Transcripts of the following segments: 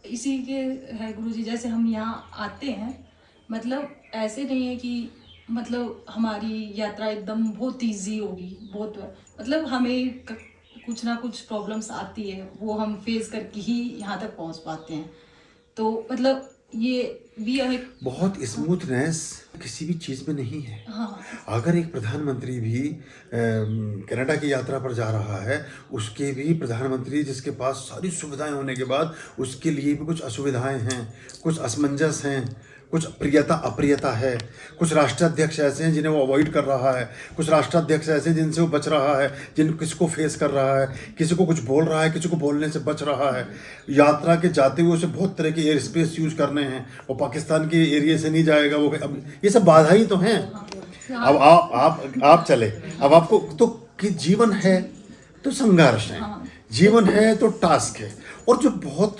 इसी के है गुरुजी, जैसे हम यहाँ आते हैं, मतलब ऐसे नहीं है कि मतलब हमारी यात्रा एकदम बहुत इजी होगी, बहुत मतलब हमें कुछ ना कुछ प्रॉब्लम्स आती है, वो हम फेस करके ही यहाँ तक पहुँच पाते हैं। तो मतलब ये भी एक बहुत स्मूथनेस किसी भी चीज़ में नहीं है। हाँ अगर एक प्रधानमंत्री भी कनाडा की यात्रा पर जा रहा है, उसके भी प्रधानमंत्री जिसके पास सारी सुविधाएं होने के बाद उसके लिए भी कुछ असुविधाएं हैं, कुछ असमंजस हैं, कुछ प्रियता अप्रियता है। कुछ राष्ट्राध्यक्ष ऐसे हैं जिन्हें वो अवॉइड कर रहा है, कुछ राष्ट्राध्यक्ष ऐसे हैं जिनसे वो बच रहा है, किसको फेस कर रहा है, किसी को कुछ बोल रहा है, किसी को बोलने से बच रहा है। यात्रा के जाते हुए उसे बहुत तरह के एयर स्पेस यूज करने हैं, वो पाकिस्तान के एरिया से नहीं जाएगा, वो अब ये सब बाधा ही तो हैं। अब आप चले, अब आपको तो कि जीवन है तो संघर्ष है, जीवन है तो टास्क है, और जो बहुत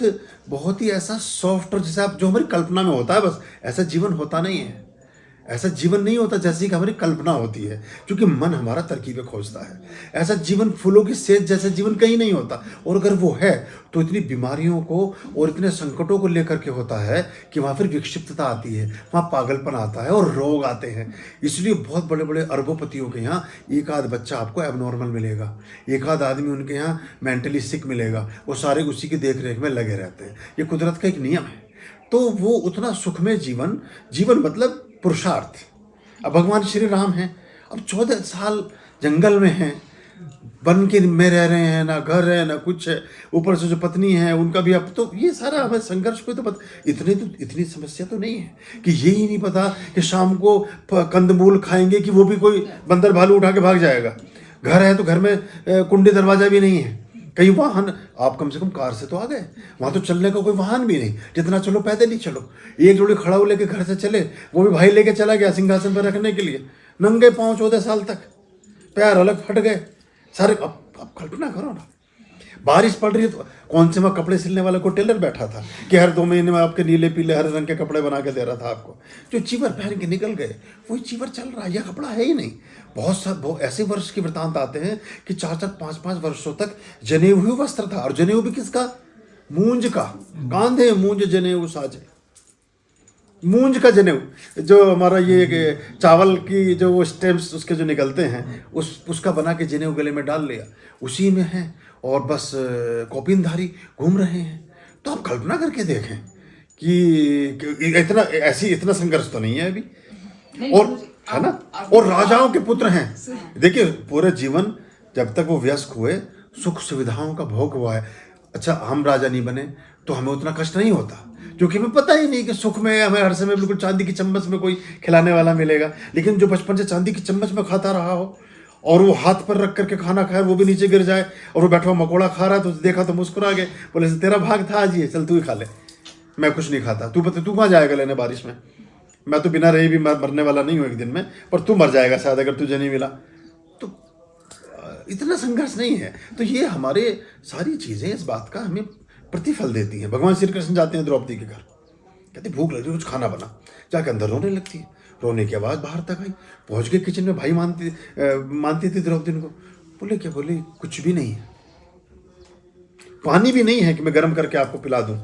बहुत ही ऐसा सॉफ्ट और जैसे आप जो हमारी कल्पना में होता है, बस ऐसा जीवन होता नहीं है। ऐसा जीवन नहीं होता जैसी कि हमारी कल्पना होती है, क्योंकि मन हमारा तरकीबें खोजता है। ऐसा जीवन फूलों की सेज जैसा जीवन कहीं नहीं होता, और अगर वो है तो इतनी बीमारियों को और इतने संकटों को लेकर के होता है कि वहाँ फिर विक्षिप्तता आती है, वहाँ पागलपन आता है और रोग आते हैं। इसलिए बहुत बड़े बड़े अरबोपतियों के यहाँ एक आध बच्चा आपको एबनॉर्मल मिलेगा, एक आध आदमी उनके यहाँ मेंटली सिक मिलेगा, वो सारे उसी की देख रेख में लगे रहते हैं। ये कुदरत का एक नियम है। तो वो उतना सुखमय जीवन, जीवन मतलब पुरुषार्थ। अब भगवान श्री राम हैं, अब 14 साल जंगल में हैं, वन के में रह रहे हैं, ना घर है ना कुछ है, ऊपर से जो पत्नी है उनका भी, अब तो ये सारा हमें संघर्ष को तो पता, इतनी समस्या तो नहीं है कि ये ही नहीं पता कि शाम को कंदमूल खाएंगे कि वो भी कोई बंदर भालू उठा के भाग जाएगा। घर है तो घर में कुंडी दरवाजा भी नहीं है, कहीं वाहन, आप कम से कम कार से तो आ गए, वहाँ तो चलने का कोई वाहन भी नहीं, जितना चलो पैदल ही चलो। एक जोड़ी खड़ा हो लेके घर से चले, वो भी भाई लेके चला गया सिंहासन पर रखने के लिए, नंगे पाँव 14 साल तक, पैर अलग फट गए सारे। अब कल्पना करो ना, बारिश पड़ रही है तो कौन से वहाँ कपड़े सिलने वाले को टेलर बैठा था कि हर 2 महीने में आपके नीले पीले हरे रंग के कपड़े बना के दे रहा था आपको, जो चीवर पहन के निकल गए वही चीवर चल रहा है, यह कपड़ा है ही नहीं। बहुत ऐसे वर्ष के वृतांत आते हैं कि 4-4, 5-5 वर्षों तक जनेऊ ही वस्त्र था, और जनेऊ भी किसका? मूंज का। कांधे मूंज जनेऊ साजे, मूंज का जनेऊ, जो हमारा ये चावल की जो वो स्टेम्स उसके जो निकलते हैं उसका बना के जनेऊ गले में डाल लिया, उसी में है, और बस कौपीनधारी घूम रहे हैं। तो आप कल्पना करके देखें कि इतना संघर्ष तो नहीं है अभी, और है ना, और राजाओं के पुत्र हैं। देखिए पूरे जीवन जब तक वो वयस्क हुए सुख सुविधाओं का भोग हुआ है। अच्छा, हम राजा नहीं बने तो हमें उतना कष्ट नहीं होता, क्योंकि हमें पता ही नहीं कि सुख में हमें हर समय बिल्कुल चांदी की चम्मच में कोई खिलाने वाला मिलेगा। लेकिन जो बचपन से चांदी की चम्मच में खाता रहा हो और वो हाथ पर रख करके खाना खाए, वो भी नीचे गिर जाए, और वो बैठा हुआ मकोड़ा खा रहा है तो देखा तो मुस्कुरा गए, बोले तेरा भाग था आज ये, चल तू ही खा ले, मैं कुछ नहीं खाता, तू पता तू कहाँ जाएगा लेने बारिश में, मैं तो बिना रही भी मरने वाला नहीं हूँ एक दिन में, पर तू मर जाएगा शायद अगर तुझे नहीं मिला। तो इतना संघर्ष नहीं है। तो ये हमारे सारी चीज़ें इस बात का हमें प्रतिफल देती हैं। भगवान श्री कृष्ण जाते हैं द्रौपदी के घर, कहते भूख लग रही है कुछ खाना बना, जाके अंदर रोने लगती है, रोने की आवाज़ बाहर तक आई, पहुँच गए किचन में, भाई मानती थी द्रौपदी को, बोले क्या? बोले कुछ भी नहीं है, पानी भी नहीं है कि मैं गर्म करके आपको पिला दूँ,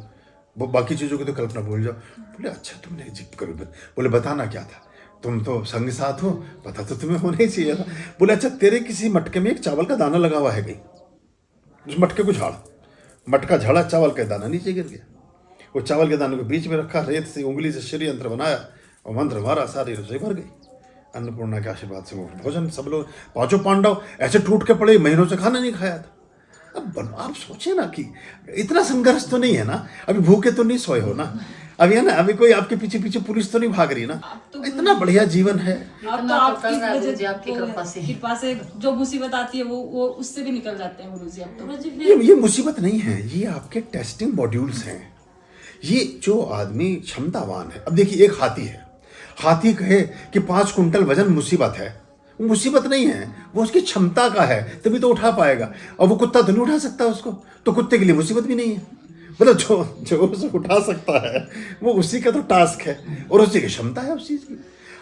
वो बाकी चीज़ों की तो कल्पना भूल जाओ। बोले अच्छा तुमने जिप कभी, बोले बताना क्या था, तुम तो संग साथ हो, पता तो तुम्हें होना ही चाहिए था। बोले अच्छा तेरे किसी मटके में एक चावल का दाना लगा हुआ है कहीं, उस मटके को झाड़, मटका झाड़ा, चावल का दाना नीचे गिर गया, वो चावल के दाने को बीच में रखा, रेत से उंगली से श्री यंत्र बनाया और मंत्र मारा, सारी रसोई भर गई। अन्नपूर्णा के आशीर्वाद से वो भोजन, सब लोग 5 पांडव ऐसे टूट के पड़े, महीनों से खाना नहीं खाया था। अब आप सोचे ना कि इतना संघर्ष तो नहीं है ना, अभी भूखे तो नहीं सोए हो ना, अभी है ना, अभी कोई आपके पीछे पीछे पुलिस तो नहीं भाग रही ना, इतना बढ़िया जीवन है। अब तो आपकी कृपा से जो मुसीबत आती है वो उससे भी निकल जाते हैं गुरुजी। अब तो ये मुसीबत नहीं है, ये आपके टेस्टिंग मॉड्यूल्स हैं। ये जो आदमी क्षमतावान है, अब देखिए एक हाथी है, हाथी कहे कि 5 कुंटल वजन मुसीबत है, वो मुसीबत नहीं है, वो उसकी क्षमता का है, तभी तो उठा पाएगा। और वो कुत्ता तो नहीं उठा सकता उसको, तो कुत्ते के लिए मुसीबत भी नहीं है। मतलब जो उसे उठा सकता है वो उसी का तो टास्क है और उसी की क्षमता है उस चीज़ की।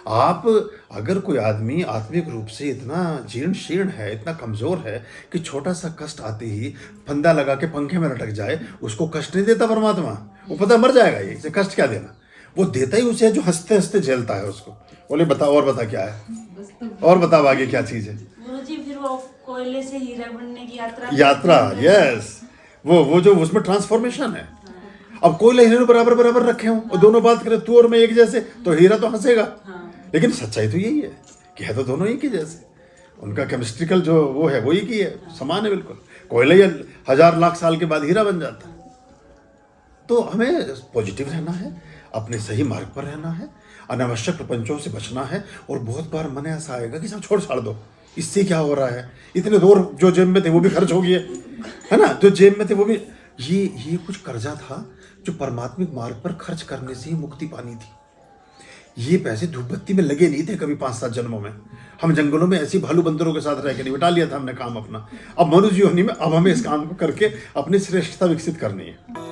आप अगर कोई आदमी आत्मिक रूप से इतना जीर्ण शीर्ण है, इतना कमज़ोर है कि छोटा सा कष्ट आते ही फंदा लगा के पंखे में लटक जाए, उसको कष्ट नहीं देता परमात्मा, वो पता मर जाएगा, ये इसे कष्ट क्या देना। वो देता ही उसे है जो हंसते हंसते झेलता है उसको। बोले बता, और बता क्या है, और बता आगे क्या चीज है। गुरुजी फिर वो कोयले से हीरा बनने की यात्रा, यस, वो जो उसमें ट्रांसफॉर्मेशन है। अब कोयला हीरे बराबर बराबर रखे हों और दोनों बात करें तू और मैं एक जैसे, तो हीरा तो हंसेगा। लेकिन सच्चाई तो यही है कि है तो दोनों एक ही जैसे। उनका केमिस्ट्रिकल जो वो है वो एक ही है, समान है बिल्कुल। कोयला ही 1000 लाख साल के बाद हीरा बन जाता है। तो हमें पॉजिटिव रहना है, अपने सही मार्ग पर रहना है, अनावश्यक प्रपंचों से बचना है। और बहुत बार मन ऐसा आएगा कि सब छोड़ छाड़ दो, इससे क्या हो रहा है, इतने दौर जो जेब में थे वो भी खर्च हो गए, है ना, जो जेब में थे वो भी। ये कुछ कर्जा था जो परमात्मिक मार्ग पर खर्च करने से ही मुक्ति पानी थी। ये पैसे धूप बत्ती में लगे नहीं थे कभी 5-7 जन्मों में। हम जंगलों में ऐसी भालू बंदरों के साथ रह के नहीं, बिटा लिया था हमने काम अपना। अब मनुष्य योनि में अब हमें इस काम को करके अपनी श्रेष्ठता विकसित करनी है।